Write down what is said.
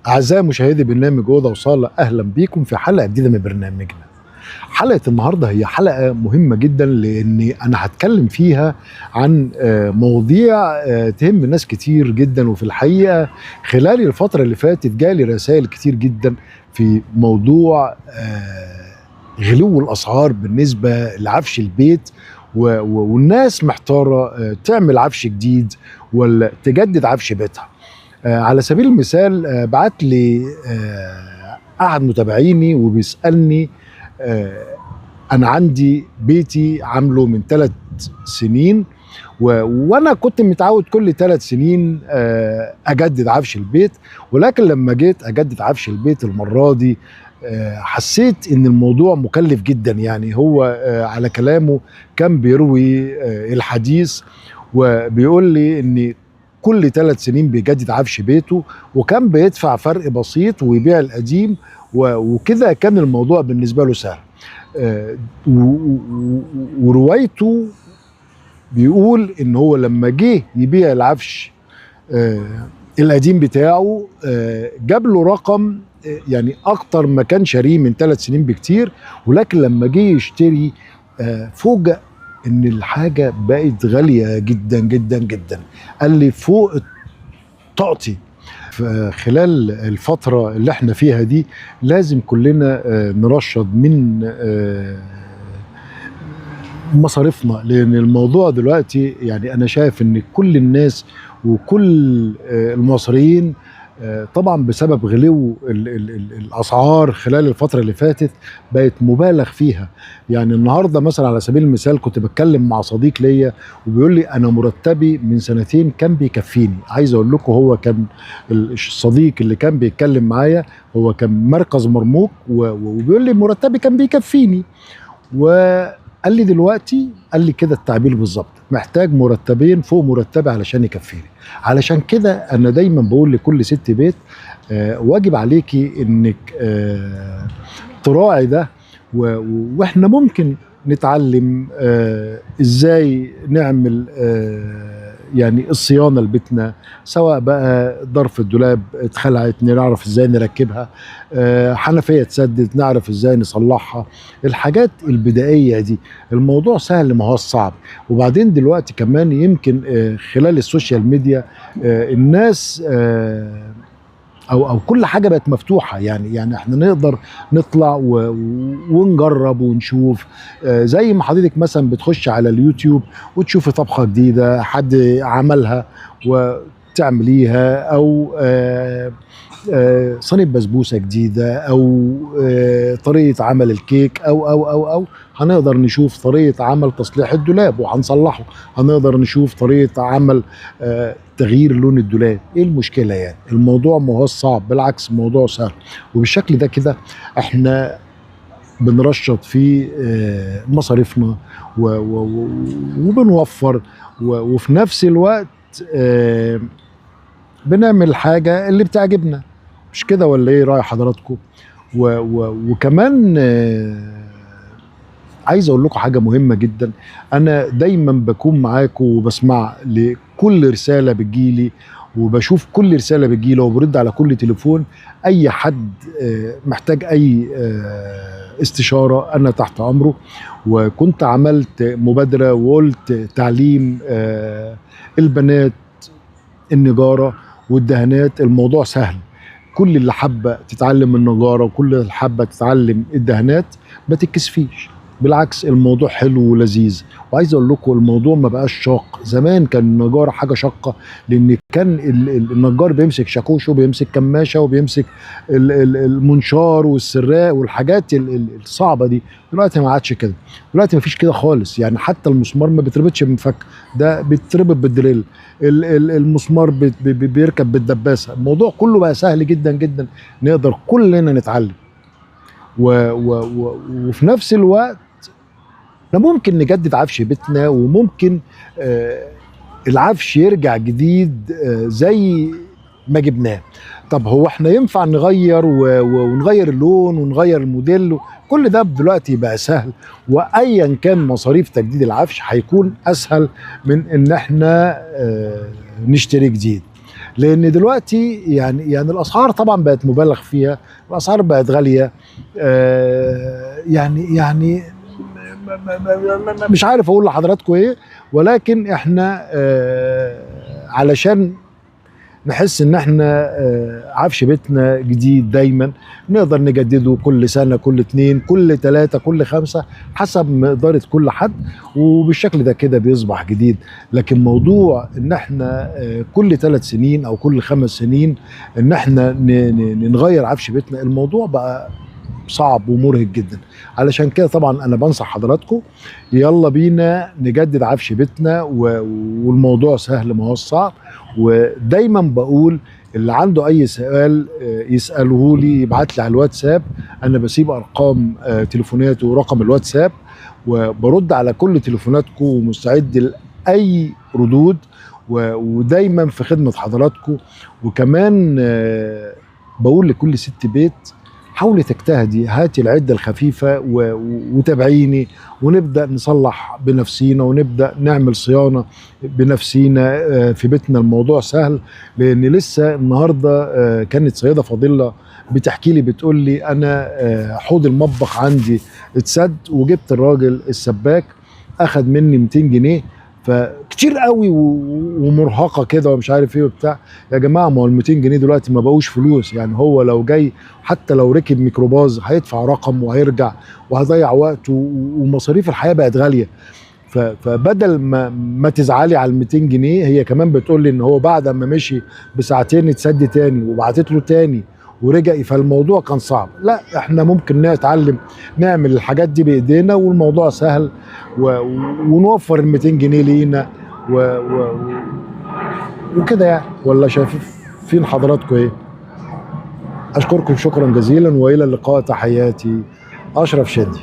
أعزائي مشاهدي برنامج أوضة وصالة، أهلا بيكم في حلقة جديدة من برنامجنا. حلقة النهاردة هي حلقة مهمة جدا لأني أنا هتكلم فيها عن مواضيع تهم ناس كتير جدا، وفي الحقيقة خلال الفترة اللي فاتت جالي رسائل كتير جدا في موضوع غلو الأسعار بالنسبة لعفش البيت، والناس محتارة تعمل عفش جديد ولا تجدد عفش بيتها. على سبيل المثال بعت لي احد متابعيني وبيسالني انا عندي بيتي عامله من 3 سنين، وانا كنت متعود كل 3 سنين اجدد عفش البيت، ولكن لما جيت اجدد عفش البيت المره دي حسيت ان الموضوع مكلف جدا. يعني هو على كلامه كان بيروي الحديث وبيقول لي ان كل 3 سنين بيجدد عفش بيته، وكان بيدفع فرق بسيط ويبيع القديم، وكده كان الموضوع بالنسبة له سهل. وروايته بيقول ان هو لما جه يبيع العفش القديم بتاعه جاب له رقم يعني اكتر ما كان شاريه من 3 سنين بكتير، ولكن لما جه يشتري فوجئ ان الحاجة بقت غالية جدا جدا جدا. قال لي فوق طاقتي. فخلال الفترة اللي احنا فيها دي لازم كلنا نرشد من مصاريفنا، لان الموضوع دلوقتي يعني انا شايف ان كل الناس وكل المصريين طبعا بسبب غلو الاسعار خلال الفتره اللي فاتت بقت مبالغ فيها. يعني النهارده مثلا على سبيل المثال كنت بتكلم مع صديق ليا وبيقول لي انا مرتبي من 2 سنين كان بيكفيني. عايز اقول لكم هو كان الصديق اللي كان بيتكلم معايا هو كان مركز مرموق وبيقول لي مرتبي كان بيكفيني، وقال لي دلوقتي قال لي كده التعبير بالظبط محتاج مرتبين فوق مرتبي علشان يكفيني. علشان كده انا دايما بقول لكل ست بيت واجب عليكي انك تراعي ده، واحنا ممكن نتعلم ازاي نعمل يعني الصيانه لبيتنا، سواء بقى ظرف الدولاب اتخلعت نعرف ازاي نركبها، حنفيه اتسدت نعرف ازاي نصلحها. الحاجات البدائيه دي الموضوع سهل ما هو صعب. وبعدين دلوقتي كمان يمكن خلال السوشيال ميديا الناس او كل حاجه بقت مفتوحه. يعني احنا نقدر نطلع ونجرب ونشوف، زي ما حضرتك مثلا بتخش على اليوتيوب وتشوفي طبخه جديده حد عملها وتعمليها، او صينيه بسبوسه جديده، او طريقه عمل الكيك، او هنقدر نشوف طريقه عمل تصليح الدولاب وهنصلحه، هنقدر نشوف طريقه عمل تغيير لون الدولاب. ايه المشكله؟ يعني الموضوع ما هو صعب، بالعكس الموضوع سهل. وبالشكل ده كده احنا بنرشد في مصاريفنا وبنوفر، وفي نفس الوقت بنعمل حاجه اللي بتعجبنا. مش كده ولا ايه راي حضراتكم؟ وكمان عايز اقول لكم حاجه مهمه جدا. انا دايما بكون معاكم وبسمع لكل رساله بتجيلي، وبشوف كل رساله بتجيلي وبرد على كل تليفون. اي حد محتاج اي استشاره انا تحت امره. وكنت عملت مبادره وقلت تعليم البنات النجاره والدهانات. الموضوع سهل، كل اللي حابه تتعلم النجاره وكل اللي حابه تتعلم الدهانات ما تتكسفيش، بالعكس الموضوع حلو ولذيذ. وعايز اقول لكم الموضوع ما بقاش شاق. زمان كان النجاره حاجه شاقه، لان كان النجار بيمسك شاكوشه وبيمسك كماشه وبيمسك المنشار والسراق والحاجات الصعبه دي. دلوقتي ما عادش كده، دلوقتي ما فيش كده خالص. يعني حتى المسمار ما بيتربطش بمفك، ده بيتربط بالدريل. المسمار بيركب بالدباسه. الموضوع كله بقى سهل جدا جدا، نقدر كلنا نتعلم. وفي نفس الوقت احنا ممكن نجدد عفش بيتنا، وممكن العفش يرجع جديد زي ما جبناه. طب هو احنا ينفع نغير ونغير اللون ونغير الموديل؟ كل ده دلوقتي بقى سهل، وايا كان مصاريف تجديد العفش هيكون اسهل من ان احنا نشتري جديد. لان دلوقتي يعني الاسعار طبعا بقت مبالغ فيها، الاسعار بقت غاليه. يعني مش عارف اقول لحضراتكم ايه، ولكن احنا علشان نحس ان احنا عفش بيتنا جديد دايما، نقدر نجدده كل سنه، كل 2، كل 3، كل 5، حسب مقدرة كل حد، وبالشكل ده كده بيصبح جديد. لكن موضوع ان احنا كل 3 سنين او كل 5 سنين ان احنا نغير عفش بيتنا، الموضوع بقى صعب ومرهق جدا. علشان كده طبعا انا بنصح حضراتكم يلا بينا نجدد عفش بيتنا، والموضوع سهل ما هو صعب. ودايما بقول اللي عنده اي سؤال يساله لي، يبعت لي على الواتساب، انا بسيب ارقام تليفونات ورقم الواتساب، وبرد على كل تليفوناتكم ومستعد لاي ردود، ودايما في خدمة حضراتكم. وكمان بقول لكل ست بيت حاولي تجتهدي، هاتي العدة الخفيفة وتابعيني، ونبدأ نصلح بنفسينا، ونبدأ نعمل صيانة بنفسينا في بيتنا. الموضوع سهل، لأن لسه النهاردة كانت سيدة فاضلة بتحكي لي، بتقول لي أنا حوض المطبخ عندي اتسد، وجبت الراجل السباك أخد مني 200 جنيه، فكتير قوي ومرهقه كده ومش عارف ايه وبتاع. يا جماعه ما هو ال 200 جنيه دلوقتي ما بقوش فلوس، يعني هو لو جاي حتى لو ركب ميكروباص هيدفع رقم وهيرجع وهيضيع وقته، ومصاريف الحياه بقت غاليه. فبدل ما تزعلي على ال 200 جنيه، هي كمان بتقول لي ان هو بعد ما مشي بساعتين اتسد تاني، وبعتت له تاني ورجع، فالموضوع كان صعب. لا احنا ممكن نتعلم نعمل الحاجات دي بايدينا، والموضوع سهل، ونوفر ال 200 جنيه لينا وكده يعني. ولا شايفين حضراتكم ايه؟ اشكركم شكرا جزيلا، والى اللقاء. تحياتي، اشرف شادي.